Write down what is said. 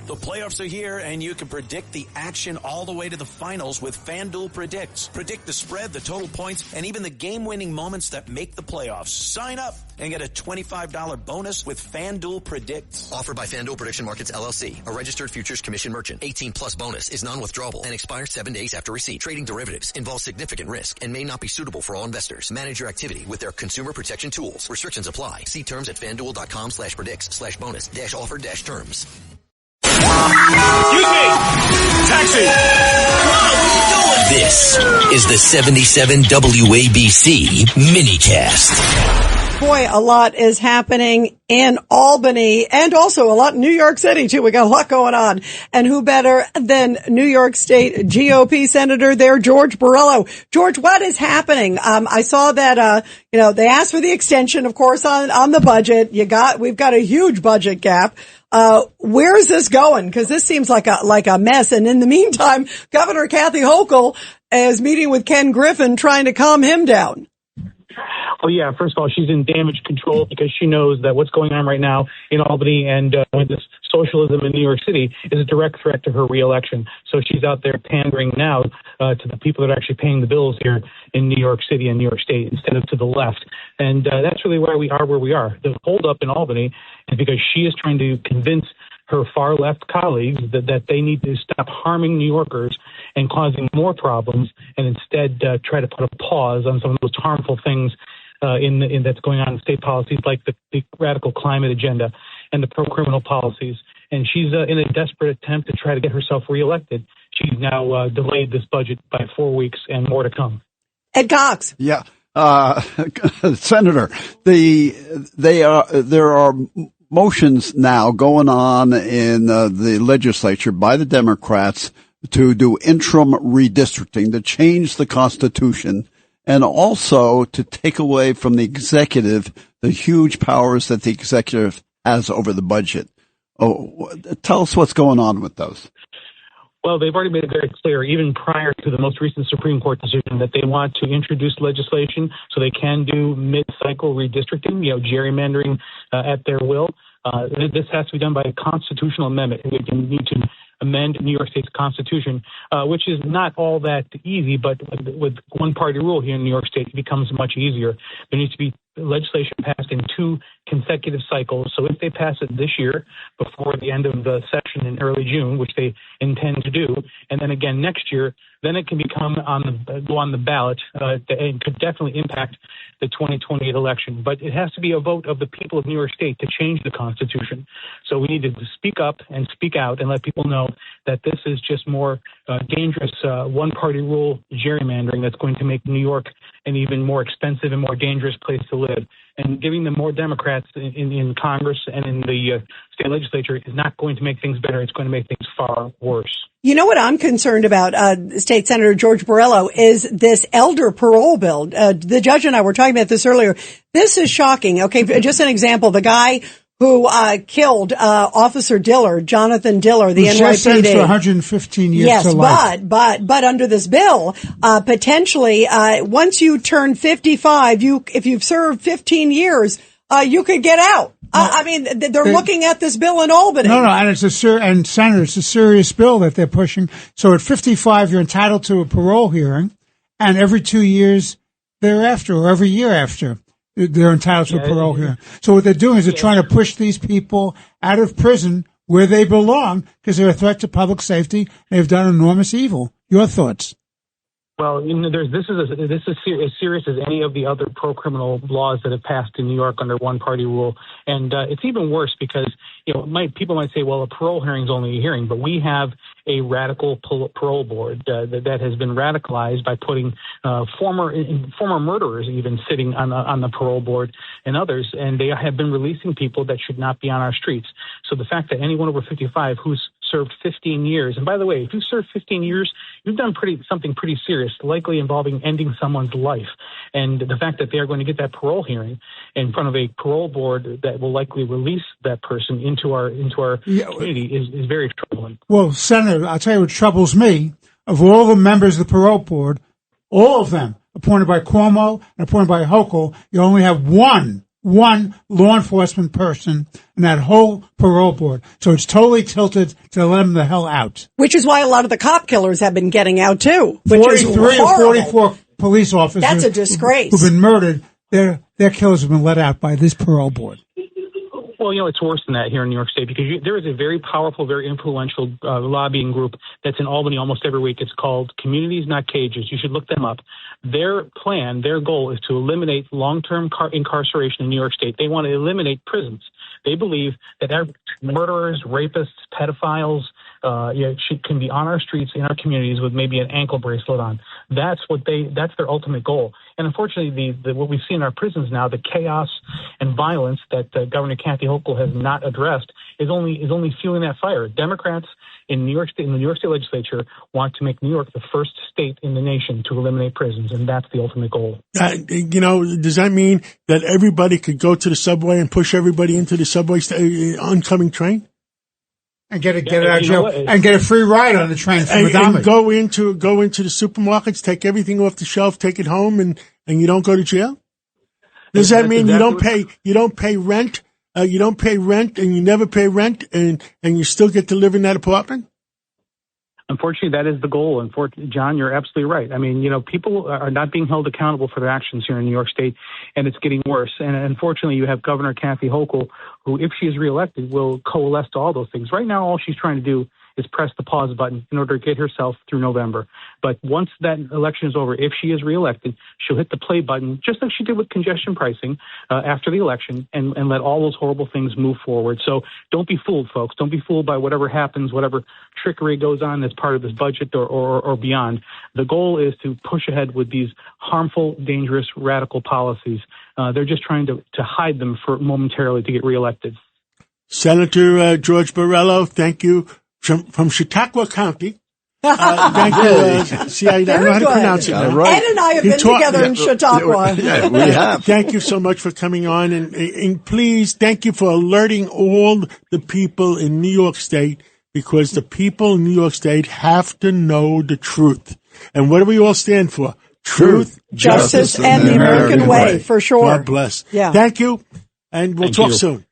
The playoffs are here, and you can predict the action all the way to the finals with FanDuel Predicts. Predict the spread, the total points, and even the game-winning moments that make the playoffs. Sign up and get a $25 bonus with FanDuel Predicts. Offered by FanDuel Prediction Markets, LLC, a registered futures commission merchant. 18-plus bonus is non-withdrawable and expires 7 days after receipt. Trading derivatives involves significant risk and may not be suitable for all investors. Manage your activity with their consumer protection tools. Restrictions apply. See terms at FanDuel.com/predicts/bonus-offer-terms. Excuse me! Taxi! What are you doing? This is the 77 WABC minicast. Boy, a lot is happening in Albany and also a lot in New York City, too. We got a lot going on. And who better than New York State GOP Senator there, George Borrello. George, what is happening? I saw that, they asked for the extension, of course, on the budget. We've got a huge budget gap. Where is this going? Because this seems like a mess. And in the meantime, Governor Kathy Hochul is meeting with Ken Griffin trying to calm him down. Oh, yeah. First of all, she's in damage control because she knows that what's going on right now in Albany and with this socialism in New York City is a direct threat to her reelection. So she's out there pandering now to the people that are actually paying the bills here in New York City and New York State instead of to the left. And that's really why we are where we are. The holdup in Albany is because she is trying to convince her far-left colleagues that they need to stop harming New Yorkers and causing more problems and instead try to put a pause on some of those harmful things in that's going on in state policies like the radical climate agenda and the pro-criminal policies. And she's in a desperate attempt to try to get herself reelected. She's now delayed this budget by 4 weeks and more to come. Ed Cox. Yeah. Senator, there are motions now going on in the legislature by the Democrats to do interim redistricting, to change the Constitution, and also to take away from the executive the huge powers that the executive has over the budget. Oh, tell us what's going on with those. Well, they've already made it very clear, even prior to the most recent Supreme Court decision, that they want to introduce legislation so they can do mid-cycle redistricting, gerrymandering at their will. This has to be done by a constitutional amendment. We need to amend New York State's constitution, which is not all that easy, but with one-party rule here in New York State, it becomes much easier. There needs to be legislation passed in 2 consecutive cycles. So if they pass it this year before the end of the session in early June, which they intend to do, and then again next year, then it can go on the ballot and could definitely impact the 2028 election. But it has to be a vote of the people of New York State to change the Constitution. So we need to speak up and speak out and let people know that this is just more dangerous one-party rule gerrymandering that's going to make New York an even more expensive and more dangerous place to live. And giving them more Democrats in Congress and in the state legislature is not going to make things better. It's going to make things far worse. You know what I'm concerned about, State Senator George Borrello, is this elder parole bill. The judge and I were talking about this earlier. This is shocking. Okay, just an example. The guy who killed Officer Diller, Jonathan Diller, the NYPD. Was sentenced to 115 years to life. Yes, but under this bill, potentially, once you turn 55, if you've served 15 years, you could get out. They're looking at this bill in Albany. No, and Senator, it's a serious bill that they're pushing. So at 55, you're entitled to a parole hearing, and every 2 years thereafter, or every year after, they're entitled to a parole hearing. So what they're doing is they're trying to push these people out of prison where they belong because they're a threat to public safety. They've done enormous evil. Your thoughts? Well, this is as serious as any of the other pro-criminal laws that have passed in New York under one-party rule, and it's even worse because people might say, well, a parole hearing is only a hearing, but we have a radical parole board that has been radicalized by putting former murderers even sitting on the parole board and others, and they have been releasing people that should not be on our streets. So the fact that anyone over 55 who's served 15 years, and by the way, if you served 15 years, you've done something pretty serious, likely involving ending someone's life. And the fact that they are going to get that parole hearing in front of a parole board that will likely release that person into our community is very troubling. Well, Senator, I'll tell you what troubles me. Of all the members of the parole board, all of them appointed by Cuomo and appointed by Hochul, you only have one one law enforcement person and that whole parole board. So it's totally tilted to let them the hell out. Which is why a lot of the cop killers have been getting out too. Which 43 is or horrible. 44 police officers. That's a disgrace. Who've been murdered. Their killers have been let out by this parole board. Well, it's worse than that here in New York State because there is a very powerful, very influential lobbying group that's in Albany almost every week. It's called Communities Not Cages. You should look them up. Their plan, their goal is to eliminate long-term incarceration in New York State. They want to eliminate prisons. They believe that murderers, rapists, pedophiles can be on our streets in our communities with maybe an ankle bracelet on. That's their ultimate goal. And unfortunately, what we see in our prisons now, the chaos and violence that Governor Kathy Hochul has not addressed, is only fueling that fire. Democrats in New York State, in the New York State legislature, want to make New York the first state in the nation to eliminate prisons, and that's the ultimate goal. Does that mean that everybody could go to the subway and push everybody into the subway oncoming train? And get it out of jail and get a free ride on the train from and go into the supermarkets, take everything off the shelf, take it home, and you don't go to jail? Does that mean you don't pay rent? You don't pay rent, and you never pay rent, and you still get to live in that apartment? Unfortunately, that is the goal. And John, you're absolutely right. I mean, people are not being held accountable for their actions here in New York State, and it's getting worse. And unfortunately, you have Governor Kathy Hochul, who, if she is reelected, will coalesce to all those things. Right now, all she's trying to do is press the pause button in order to get herself through November. But once that election is over, if she is reelected, she'll hit the play button, just like she did with congestion pricing after the election, and let all those horrible things move forward. So don't be fooled, folks. Don't be fooled by whatever happens, whatever trickery goes on as part of this budget or beyond. The goal is to push ahead with these harmful, dangerous, radical policies. They're just trying to hide them for momentarily to get reelected. Senator George Borrello, thank you. From Chautauqua County. Thank you. See, I know how to pronounce it now. Right. Ed and I have been together in Chautauqua. Yeah, we have. Thank you so much for coming on. And please, thank you for alerting all the people in New York State, because the people in New York State have to know the truth. And what do we all stand for? Truth, justice, and the American way, for sure. God bless. Yeah. Thank you. And we'll talk soon.